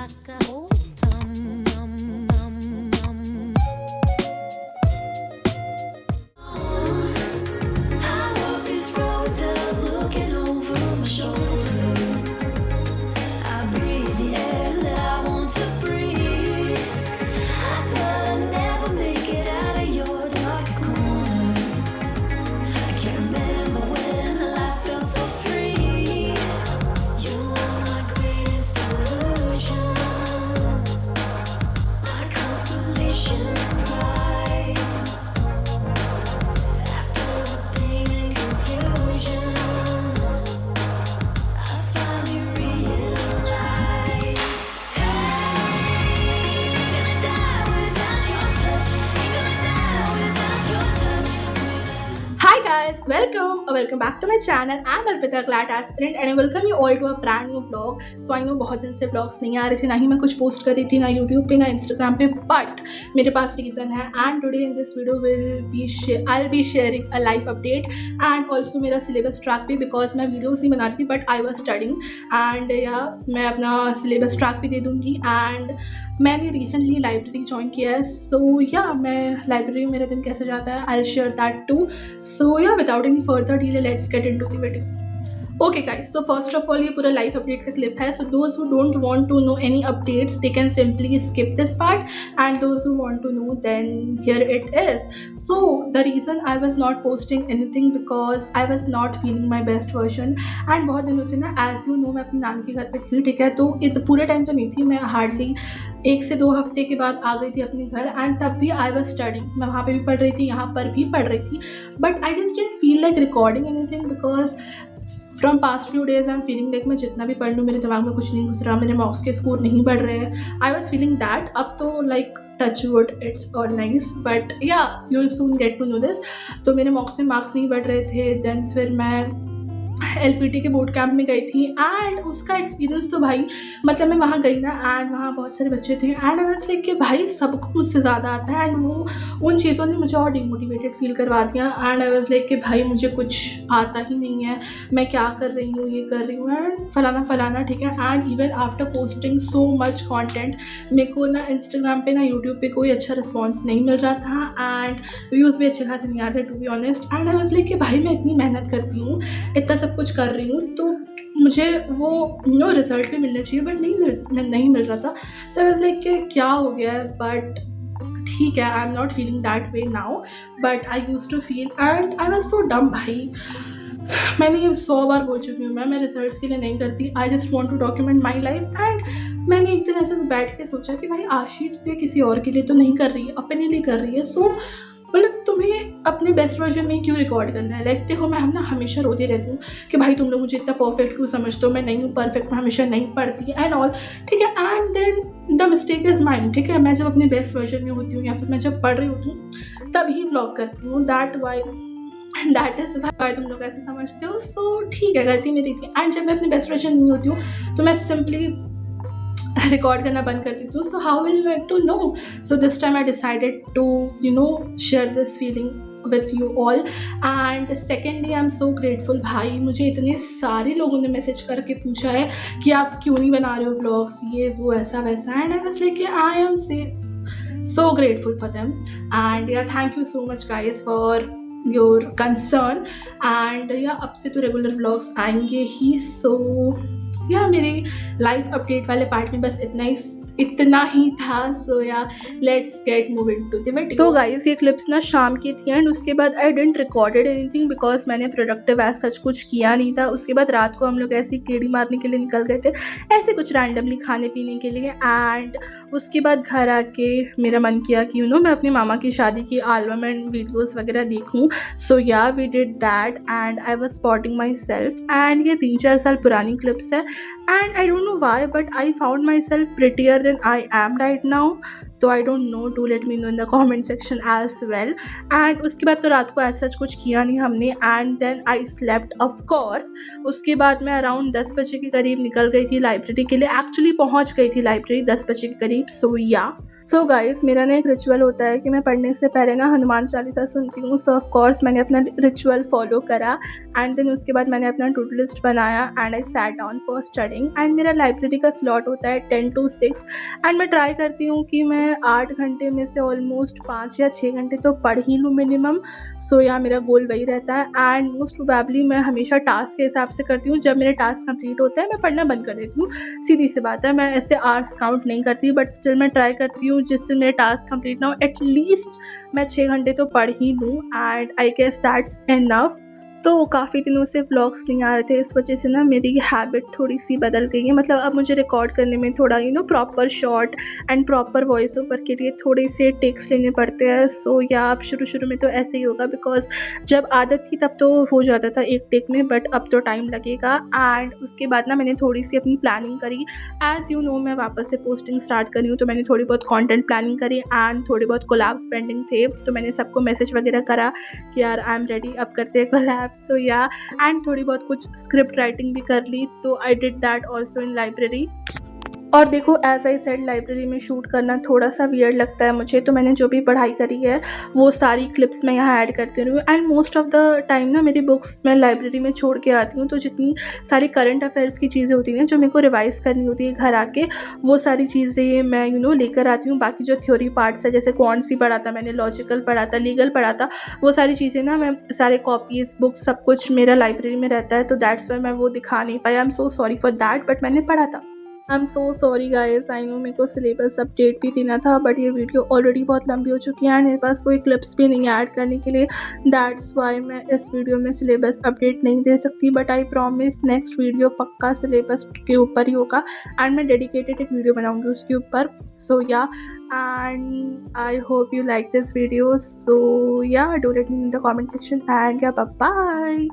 like a old I walk this road without looking over my shoulder. I breathe the air that I want to breathe. I thought I'd never make it out of your darkest corner. I can't remember when I last felt so free. You are my greatest illusion, my consolation prize. After the pain and confusion, I finally realized, ain't gonna die without your touch. Ain't gonna die without your touch. Hi guys, welcome back to my channel. I'm Arpita, GLAD aspirant, and I welcome you all to a brand new vlog. So I know बहुत दिन से vlogs नहीं आ रहे थे, ना ही मैं कुछ पोस्ट कर रही थी, ना YouTube पे ना Instagram पे, but मेरे पास रीज़न है. And today in this video I'll be sharing a life update and also मेरा syllabus track भी, because मैं videos नहीं बना रही थी but I was studying, and मैं अपना syllabus track भी दे दूँगी. And मैंने रिसेंटली लाइब्रेरी ज्वाइन किया है, सो मैं लाइब्रेरी में मेरा दिन कैसे जाता है, I share that too. So without any further delay let's get into the video. Okay guys, so first of all ये पूरा लाइफ अपडेट का क्लिप है. So those who don't want to know any updates they can simply skip this part, and those who want to know then here it is. So the reason I was not posting anything because I was not feeling my best version. And बहुत दिनों से ना, as you know, मैं अपनी नानी के घर पे थी, ठीक है. तो पूरे टाइम तो नहीं थी, मैं हार्डली 1 से 2 हफ्ते के बाद आ गई थी अपने घर. एंड तब भी आई वॉज स्टडिंग, मैं वहाँ पे भी पढ़ रही थी, यहाँ पर भी पढ़ रही थी. But I just didn't feel like recording anything because from past few days I am feeling like मैं जितना भी पढ़ लूँ मेरे दिमाग में कुछ नहीं घुस रहा, मेरे मार्क्स के स्कोर नहीं बढ़ रहे हैं. I was feeling that. अब तो like touch wood it's all nice, but you will soon get to know this. तो मेरे मार्क्स नहीं बढ़ रहे थे. देन फिर मैं LPT के बोर्ड कैंप में गई थी, एंड उसका एक्सपीरियंस तो भाई, मतलब मैं वहाँ गई ना, एंड वहाँ बहुत सारे बच्चे थे, एंड आई वाज लाइक कि भाई सबको मुझसे ज़्यादा आता है. एंड वो उन चीज़ों ने मुझे और डिमोटिवेटेड फील करवा दिया. एंड आई वाज लाइक कि भाई मुझे कुछ आता ही नहीं है, मैं क्या कर रही हूँ, ये कर रही हूँ, एंड फलाना, ठीक है. And even after posting so much content, मेरे को ना इंस्टाग्राम पे ना यूट्यूब पे कोई अच्छा रिस्पॉन्स नहीं मिल रहा था, एंड व्यूज़ भी अच्छे खासे नहीं आ रहे, to be honest. And I was like कि भाई मैं इतनी मेहनत करती हूँ, इतना सब कुछ कर रही हूँ, तो मुझे वो रिजल्ट भी मिलना चाहिए, बट नहीं मिल रहा था. सो आई वाज लाइक कि क्या हो गया है. बट ठीक है, I am not feeling that way now, but I use to feel. And I was so dumb भाई. मैंने ये 100 बार बोल चुकी हूँ, मैं रिजल्ट्स के लिए नहीं करती. I just want to document my life. And मैंने एक दिन ऐसे बैठ के सोचा कि भाई आशीष तो किसी और के लिए तो नहीं कर रही है, अपने लिए कर रही है. सो मतलब तुम्हें अपने बेस्ट वर्जन में क्यों रिकॉर्ड करना है. लाइक देखो, मैं हमेशा रोती रहती हूँ कि भाई तुम लोग मुझे इतना परफेक्ट क्यों समझते हो, मैं नहीं हूँ परफेक्ट, मैं हमेशा नहीं पढ़ती एंड ऑल, ठीक है. And then the mistake is mine, ठीक है. मैं जब अपने बेस्ट वर्जन में होती हूँ या फिर मैं जब पढ़ रही होती हूँ तभी व्लॉग करती हूँ. दैट इज़ वाई तुम लोग ऐसे समझते हो. सो ठीक है, गलती मेरी थी. एंड जब मैं अपने बेस्ट वर्जन में होती हूँ तो मैं सिंपली रिकॉर्ड करना बंद कर देती हूँ. So how will you get to know. So this time I decided to share this feeling with you all. And secondly I am so grateful. भाई मुझे इतने सारे लोगों ने मैसेज करके पूछा है कि आप क्यों नहीं बना रहे हो ब्लॉग्स, ये वो ऐसा वैसा. And I was like I am so grateful for them. And thank you so much guys for your concern. And अब से तो रेगुलर व्लॉग्स आएंगे ही. सो मेरे लाइफ अपडेट वाले पार्ट में बस इतना ही था. So let's get moving to the video. तो गाइस ये क्लिप्स ना शाम की थी, एंड उसके बाद I didn't recorded anything because मैंने प्रोडक्टिव एज सच कुछ किया नहीं था. उसके बाद रात को हम लोग ऐसे कीड़ी मारने के लिए निकल गए थे, ऐसे कुछ रैंडमली खाने पीने के लिए. एंड उसके बाद घर आके मेरा मन किया कि मैं अपनी मामा की शादी की एल्बम एंड वीडियोज़ वगैरह देखूँ. So we did that, and I was spotting myself. And ये 3-4 साल पुरानी क्लिप्स है, and I don't know why, but I found myself prettier than I am right now. तो I don't know, do let me know in the comment section as well. And उसके बाद तो रात को ऐसा कुछ किया नहीं हमने. and then I slept of course. उसके बाद मैं अराउंड 10 बजे के करीब निकल गई थी लाइब्रेरी के लिए. एक्चुअली पहुँच गई थी लाइब्रेरी 10 बजे के करीब. सो गाइस मेरा ना एक रिचुअल होता है कि मैं पढ़ने से पहले ना हनुमान चालीसा सुनती हूँ। सो ऑफ कोर्स मैंने अपना रिचुअल फॉलो करा एंड देन उसके बाद मैंने अपना टू डू लिस्ट बनाया and I sat down for studying. And मेरा लाइब्रेरी का स्लॉट होता है 10 to 6 एंड मैं ट्राई करती हूँ कि मैं 8 घंटे में से ऑलमोस्ट 5 या 6 घंटे तो पढ़ ही लूँ मिनिमम। सो या मेरा गोल वही रहता है एंड मोस्ट प्रोबेबली मैं हमेशा टास्क के हिसाब से करती हूँ। जब मेरे टास्क कंप्लीट होते हैं मैं पढ़ना बंद कर देती हूँ, सीधी सी बात है। मैं ऐसे आवर्स काउंट नहीं करती बट स्टिल मैं ट्राई करती हूँ जिस दिन मेरे टास्क कंप्लीट ना हो एटलीस्ट मैं 6 घंटे तो पढ़ ही लूँ and I guess that's enough. तो काफ़ी दिनों से व्लॉग्स नहीं आ रहे थे, इस वजह से ना मेरी हैबिट थोड़ी सी बदल गई है। मतलब अब मुझे रिकॉर्ड करने में थोड़ा proper shot and proper voice over के लिए थोड़े से टेक्स लेने पड़ते हैं। सो या अब शुरू में तो ऐसे ही होगा बिकॉज जब आदत थी तब तो हो जाता था एक टेक में, बट अब तो टाइम लगेगा। एंड उसके बाद ना मैंने थोड़ी सी अपनी प्लानिंग करी। एज़ यू नो मैं वापस से पोस्टिंग स्टार्ट करी हूँ, तो मैंने थोड़ी बहुत कॉन्टेंट प्लानिंग करी एंड थोड़े बहुत कोलैब्स पेंडिंग थे, तो मैंने सबको मैसेज वगैरह करा कि यार आई एम रेडी, अब करते हैं कोलैब। सो या एंड थोड़ी बहुत कुछ स्क्रिप्ट राइटिंग भी कर ली, तो I did that also in library. और देखो एज आई सेड लाइब्रेरी में शूट करना थोड़ा सा वियर्ड लगता है मुझे, तो मैंने जो भी पढ़ाई करी है वो सारी क्लिप्स मैं यहाँ ऐड करती हूँ। And most of the time ना मेरी बुक्स मैं लाइब्रेरी में छोड़ के आती हूँ, तो जितनी सारी करंट अफेयर्स की चीज़ें होती हैं जो मेरे को रिवाइज करनी होती है घर आके, वो सारी चीज़ें मैं लेकर आती हूँ। बाकी जो थ्योरी पार्ट्स है जैसे क्वांट्स भी पढ़ा था मैंने, लॉजिकल पढ़ा था, लीगल पढ़ा था, वो सारी चीज़ें ना मैं सारे कॉपीज़ बुक्स सब कुछ मेरा लाइब्रेरी में रहता है, तो दैट्स वाई मैं वो दिखा नहीं पाई। I am so sorry for that, but मैंने पढ़ा था। I am so sorry guys, I know मेरे को सिलेबस अपडेट भी देना था बट ये वीडियो ऑलरेडी बहुत लंबी हो चुकी है एंड मेरे पास कोई क्लिप्स भी नहीं ऐड करने के लिए, दैट्स वाई मैं इस वीडियो में सिलेबस अपडेट नहीं दे सकती। But I promise next video पक्का सिलेबस के ऊपर ही होगा एंड मैं डेडिकेटेड एक वीडियो बनाऊंगी उसके ऊपर। So yeah and I hope you like this video, so yeah do let me in the comment section and yeah bye.